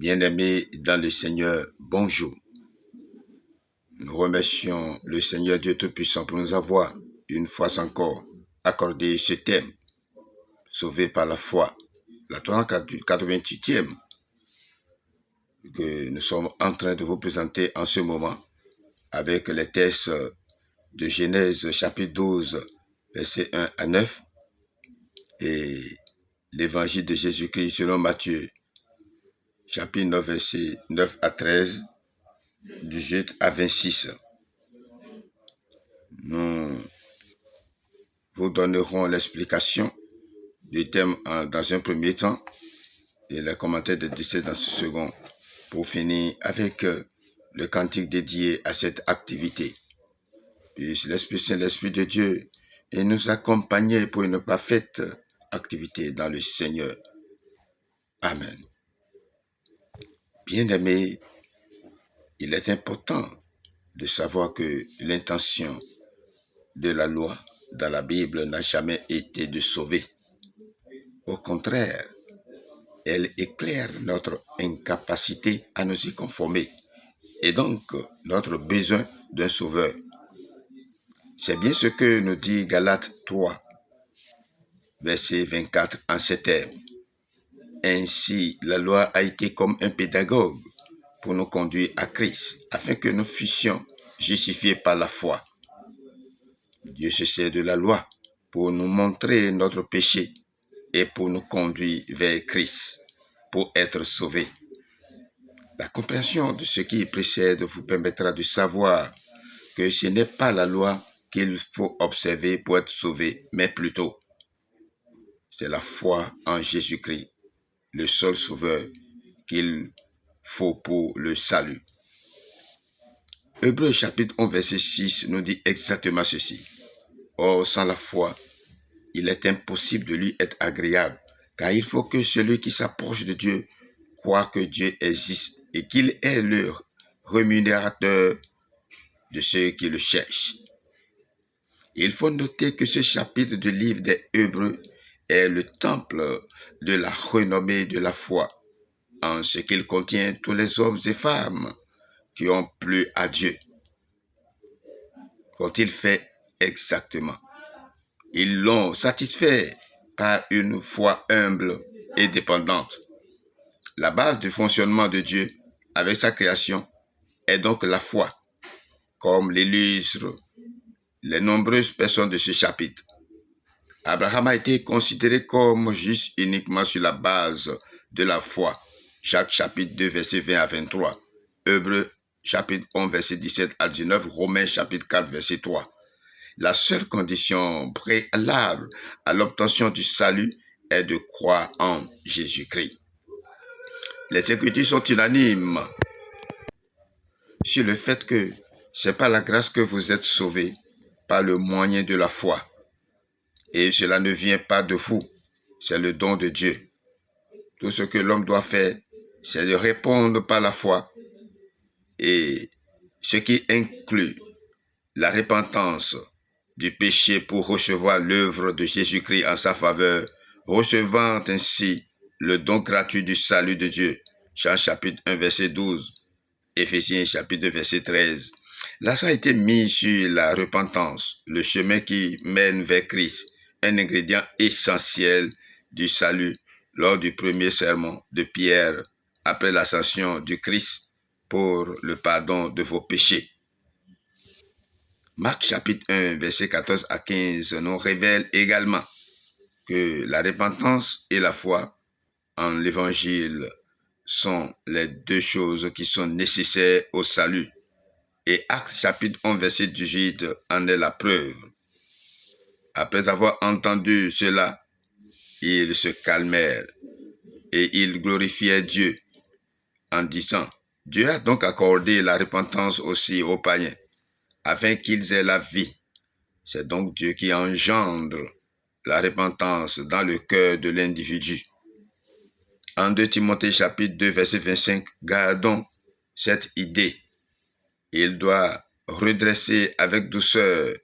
Bien-aimés dans le Seigneur, bonjour. Nous remercions le Seigneur Dieu Tout-Puissant pour nous avoir, une fois encore, accordé ce thème, sauvé par la foi, la 388e, que nous sommes en train de vous présenter en ce moment, avec les textes de Genèse chapitre 12, versets 1 à 9, et l'évangile de Jésus-Christ selon Matthieu, chapitre 9, versets 9 à 13, 18 à 26. Nous vous donnerons l'explication du thème dans un premier temps et les commentaires de 17 dans ce second, pour finir avec le cantique dédié à cette activité. Puisse l'Esprit Saint, l'Esprit de Dieu, et nous accompagner pour une parfaite activité dans le Seigneur. Amen. Bien-aimés, il est important de savoir que l'intention de la loi dans la Bible n'a jamais été de sauver. Au contraire, elle éclaire notre incapacité à nous y conformer et donc notre besoin d'un sauveur. C'est bien ce que nous dit Galates 3, verset 24 en ces termes. Ainsi, la loi a été comme un pédagogue pour nous conduire à Christ, afin que nous fussions justifiés par la foi. Dieu se sert de la loi pour nous montrer notre péché et pour nous conduire vers Christ, pour être sauvés. La compréhension de ce qui précède vous permettra de savoir que ce n'est pas la loi qu'il faut observer pour être sauvé, mais plutôt, c'est la foi en Jésus-Christ, le seul sauveur qu'il faut pour le salut. Hébreux chapitre 11, verset 6 nous dit exactement ceci. Or, sans la foi, il est impossible de lui être agréable, car il faut que celui qui s'approche de Dieu croit que Dieu existe et qu'il est le rémunérateur de ceux qui le cherchent. Il faut noter que ce chapitre du livre des Hébreux est le temple de la renommée de la foi, en ce qu'il contient tous les hommes et femmes qui ont plu à Dieu. Qu'ont-ils fait exactement? Ils l'ont satisfait par une foi humble et dépendante. La base du fonctionnement de Dieu avec sa création est donc la foi, comme l'illustrent les nombreuses personnes de ce chapitre. Abraham a été considéré comme juste uniquement sur la base de la foi. Jacques chapitre 2, verset 20 à 23. Hébreux chapitre 11, verset 17 à 19. Romains chapitre 4, verset 3. La seule condition préalable à l'obtention du salut est de croire en Jésus-Christ. Les Écritures sont unanimes sur le fait que c'est par la grâce que vous êtes sauvés, par le moyen de la foi. Et cela ne vient pas de vous, c'est le don de Dieu. Tout ce que l'homme doit faire, c'est de répondre par la foi, et ce qui inclut la repentance du péché pour recevoir l'œuvre de Jésus-Christ en sa faveur, recevant ainsi le don gratuit du salut de Dieu. Jean chapitre 1, verset 12, Éphésiens chapitre 2, verset 13. L'accent a été mis sur la repentance, le chemin qui mène vers Christ, un ingrédient essentiel du salut lors du premier sermon de Pierre après l'ascension du Christ pour le pardon de vos péchés. Marc chapitre 1, verset 14 à 15 nous révèle également que la repentance et la foi en l'évangile sont les deux choses qui sont nécessaires au salut. Et Actes chapitre 11, verset 18 en est la preuve. Après avoir entendu cela, ils se calmèrent et ils glorifiaient Dieu en disant, Dieu a donc accordé la repentance aussi aux païens, afin qu'ils aient la vie. C'est donc Dieu qui engendre la repentance dans le cœur de l'individu. En 2 Timothée chapitre 2, verset 25, gardons cette idée. Il doit redresser avec douceur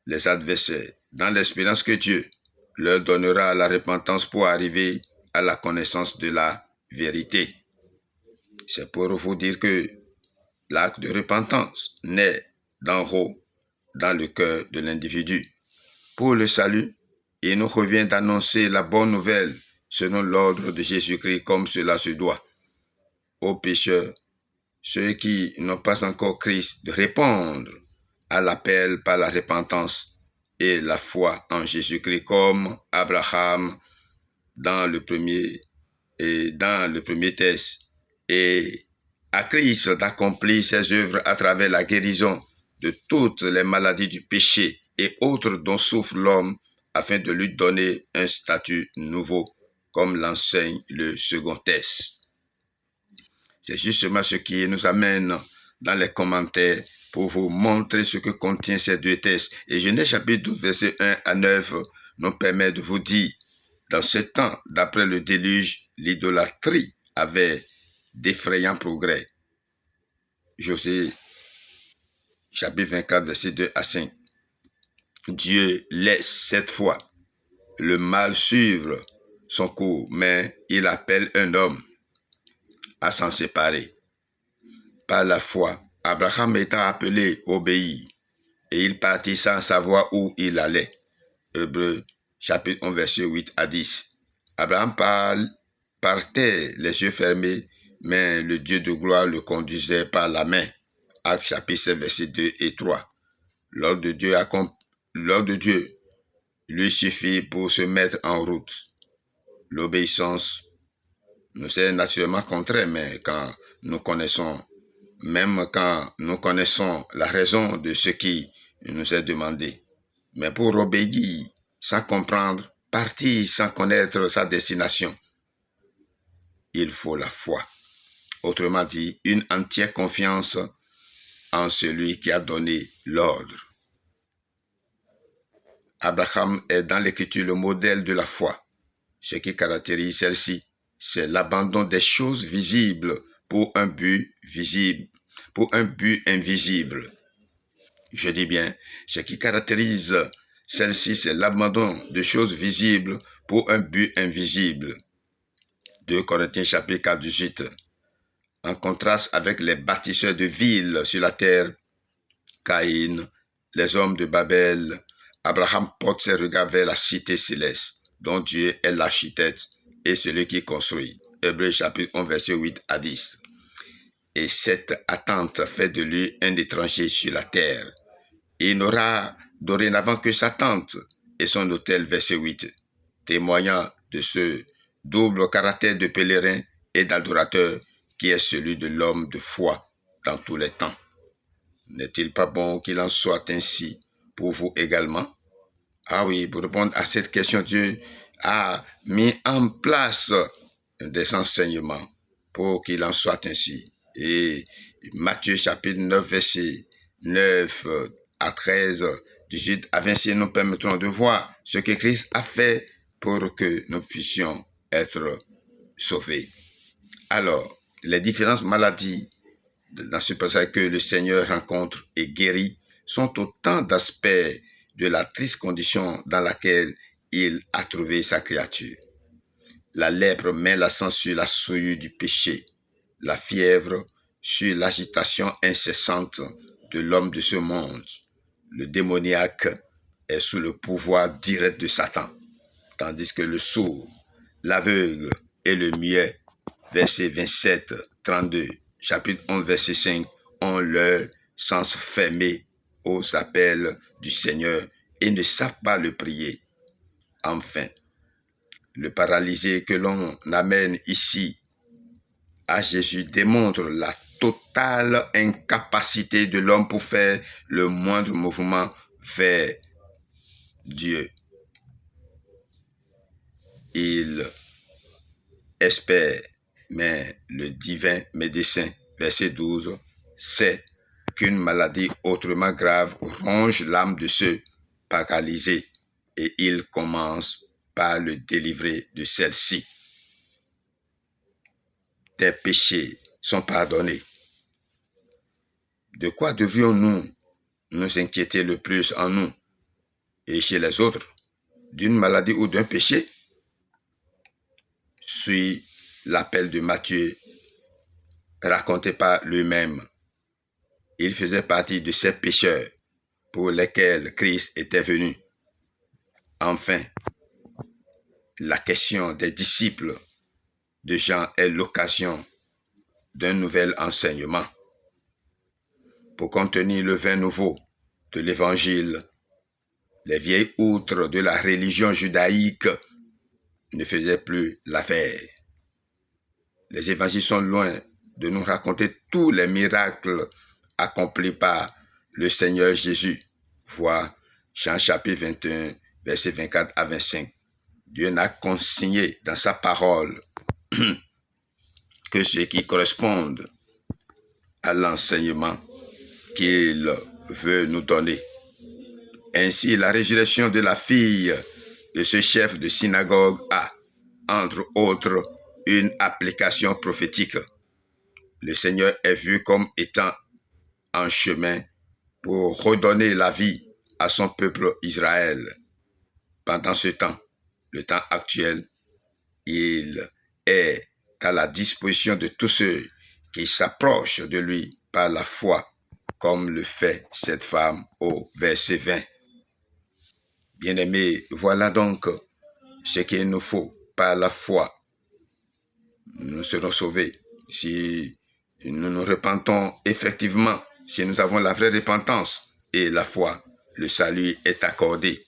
les adversaires, dans l'espérance que Dieu leur donnera la repentance pour arriver à la connaissance de la vérité. C'est pour vous dire que l'acte de repentance naît d'en haut dans le cœur de l'individu. Pour le salut, il nous revient d'annoncer la bonne nouvelle selon l'ordre de Jésus-Christ comme cela se doit. Aux pécheurs, ceux qui n'ont pas encore Christ, de répondre à l'appel par la repentance et la foi en Jésus-Christ comme Abraham dans le premier texte, et à Christ d'accomplir ses œuvres à travers la guérison de toutes les maladies du péché et autres dont souffre l'homme, afin de lui donner un statut nouveau, comme l'enseigne le second texte. C'est justement ce qui nous amène dans les commentaires pour vous montrer ce que contient ces deux textes. Et Genèse chapitre 12, versets 1 à 9 nous permet de vous dire, dans ce temps, d'après le déluge, l'idolâtrie avait d'effrayants progrès. Josée chapitre 24, versets 2 à 5. Dieu laisse cette fois le mal suivre son cours, mais il appelle un homme à s'en séparer. Par la foi, Abraham étant appelé, obéit, et il partit sans savoir où il allait. Hébreux chapitre 11, verset 8 à 10. Abraham partait les yeux fermés, mais le Dieu de gloire le conduisait par la main. Actes chapitre 7, verset 2 et 3. L'ordre de Dieu lui suffit pour se mettre en route. L'obéissance nous est naturellement contraire, mais même quand nous connaissons la raison de ce qui nous est demandé. Mais pour obéir sans comprendre, partir sans connaître sa destination, il faut la foi. Autrement dit, une entière confiance en celui qui a donné l'ordre. Abraham est dans l'Écriture le modèle de la foi. Ce qui caractérise celle-ci, c'est l'abandon des choses visibles pour un but invisible. Je dis bien, ce qui caractérise celle-ci, c'est l'abandon de choses visibles pour un but invisible. 2 Corinthiens chapitre 4, 18. En contraste avec les bâtisseurs de villes sur la terre, Caïn, les hommes de Babel, Abraham porte ses regards vers la cité céleste, dont Dieu est l'architecte et celui qui construit. Hébreux chapitre 11, verset 8 à 10. Et cette attente fait de lui un étranger sur la terre. Il n'aura dorénavant que sa tente et son autel, verset 8, témoignant de ce double caractère de pèlerin et d'adorateur qui est celui de l'homme de foi dans tous les temps. N'est-il pas bon qu'il en soit ainsi pour vous également? Ah oui, pour répondre à cette question, Dieu a mis en place des enseignements pour qu'il en soit ainsi. Et Matthieu chapitre 9, verset 9 à 13, 18 à 26 nous permettront de voir ce que Christ a fait pour que nous puissions être sauvés. Alors, les différentes maladies dans ce passage que le Seigneur rencontre et guérit sont autant d'aspects de la triste condition dans laquelle il a trouvé sa créature. La lèpre met l'accent sur la souillure du péché, la fièvre sur l'agitation incessante de l'homme de ce monde. Le démoniaque est sous le pouvoir direct de Satan, tandis que le sourd, l'aveugle et le muet, verset 27, 32, chapitre 11, verset 5, ont leur sens fermé aux appels du Seigneur et ne savent pas le prier. Enfin, le paralysé que l'on amène ici à Jésus démontre la totale incapacité de l'homme pour faire le moindre mouvement vers Dieu. Il espère, mais le divin médecin, verset 12, sait qu'une maladie autrement grave ronge l'âme de ceux paralysés et il commence par le délivrer de celle-ci. Tes péchés sont pardonnés. De quoi devions-nous nous inquiéter le plus en nous et chez les autres? D'une maladie ou d'un péché? Suis l'appel de Matthieu raconté par lui-même. Il faisait partie de ces pécheurs pour lesquels Christ était venu. Enfin, la question des disciples de Jean est l'occasion d'un nouvel enseignement. Pour contenir le vin nouveau de l'Évangile, les vieilles outres de la religion judaïque ne faisaient plus l'affaire. Les évangiles sont loin de nous raconter tous les miracles accomplis par le Seigneur Jésus. Voir Jean chapitre 21, versets 24 à 25. Dieu n'a consigné dans sa parole que ceux qui correspondent à l'enseignement qu'il veut nous donner. Ainsi, la résurrection de la fille de ce chef de synagogue a, entre autres, une application prophétique. Le Seigneur est vu comme étant en chemin pour redonner la vie à son peuple Israël. Pendant ce temps, le temps actuel, il est à la disposition de tous ceux qui s'approchent de lui par la foi, comme le fait cette femme au verset 20. Bien-aimés, voilà donc ce qu'il nous faut par la foi. Nous serons sauvés si nous nous repentons effectivement, si nous avons la vraie repentance et la foi, le salut est accordé.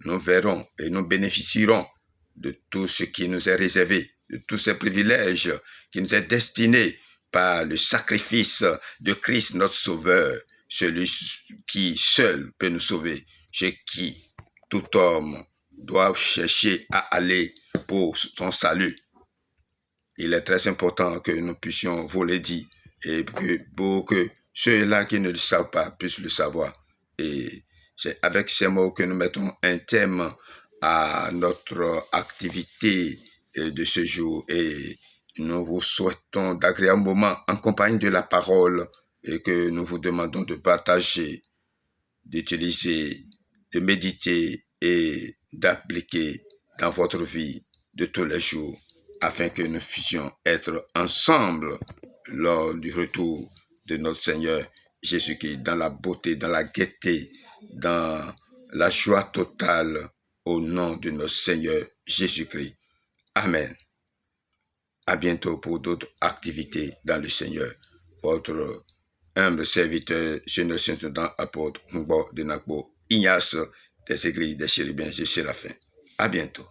Nous verrons et nous bénéficierons de tout ce qui nous est réservé, de tous ces privilèges qui nous est destiné par le sacrifice de Christ notre Sauveur, celui qui seul peut nous sauver, chez qui tout homme doit chercher à aller pour son salut. Il est très important que nous puissions vous le dire et pour que ceux-là qui ne le savent pas puissent le savoir. Et c'est avec ces mots que nous mettons un thème à notre activité de ce jour et nous vous souhaitons d'agréables moments en compagnie de la parole et que nous vous demandons de partager, d'utiliser, de méditer et d'appliquer dans votre vie de tous les jours afin que nous puissions être ensemble lors du retour de notre Seigneur Jésus-Christ dans la beauté, dans la gaieté, dans la joie totale au nom de notre Seigneur Jésus-Christ. Amen. À bientôt pour d'autres activités dans le Seigneur. Votre humble serviteur, jeune Saint-Don, apôtre Ngbo de Nakbo, Ignace des églises des Chérubins et Séraphins. À bientôt.